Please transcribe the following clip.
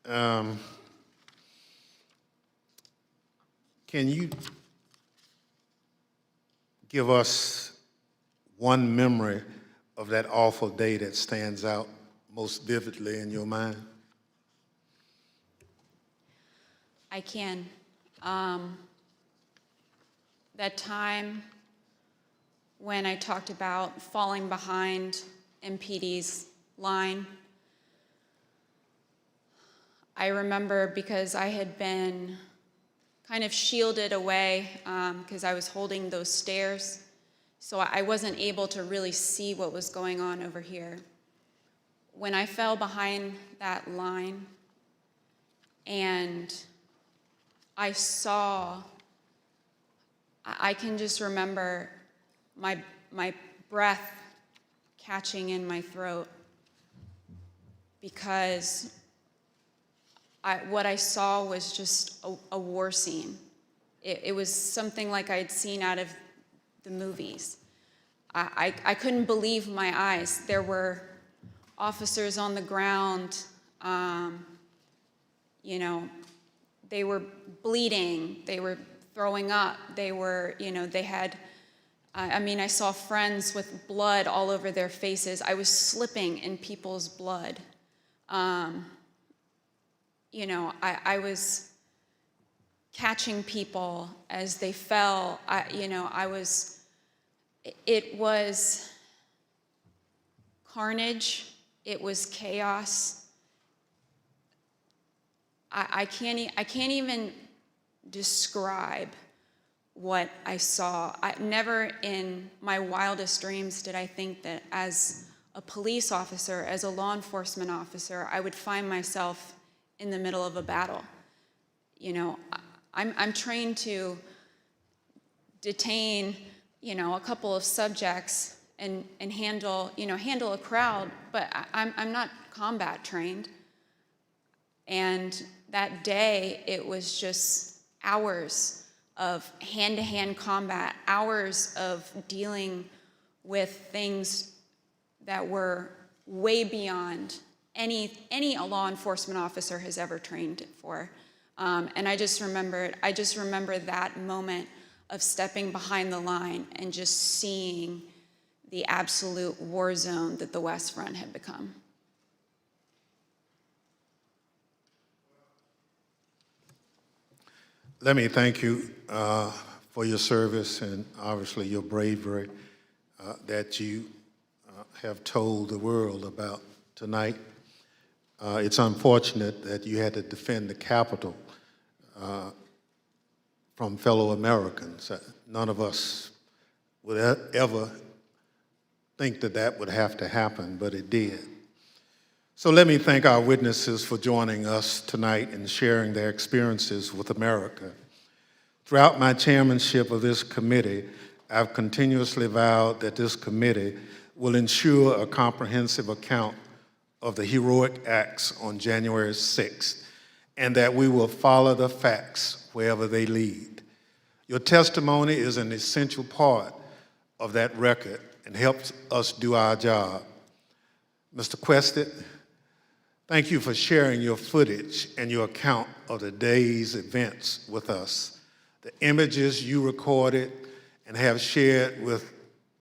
Um, can you give us one memory of that awful day that stands out most vividly in your mind? I can. That time when I talked about falling behind MPD's line, I remember because I had been kind of shielded away because I was holding those stairs, so I wasn't able to really see what was going on over here. When I fell behind that line and I can just remember my breath catching in my throat because what I saw was just a war scene. It was something like I'd seen out of the movies. I couldn't believe my eyes. There were officers on the ground, they were bleeding, they were throwing up, they had, I saw friends with blood all over their faces. I was slipping in people's blood. I was catching people as they fell. It was carnage. It was chaos. I can't even describe what I saw. Never in my wildest dreams did I think that as a police officer, as a law enforcement officer, I would find myself in the middle of a battle. I'm trained to detain, a couple of subjects and handle a crowd, but I'm not combat trained. And that day, it was just hours of hand-to-hand combat, hours of dealing with things that were way beyond any law enforcement officer has ever trained for. And I just remember that moment of stepping behind the line and just seeing the absolute war zone that the West Front had become. Let me thank you for your service and obviously your bravery that you have told the world about tonight. It's unfortunate that you had to defend the Capitol from fellow Americans. None of us would ever think that that would have to happen, but it did. So let me thank our witnesses for joining us tonight and sharing their experiences with America. Throughout my chairmanship of this committee, I've continuously vowed that this committee will ensure a comprehensive account of the heroic acts on January 6th, and that we will follow the facts wherever they lead. Your testimony is an essential part of that record and helps us do our job. Mr. Quested, thank you for sharing your footage and your account of the day's events with us. The images you recorded and have shared with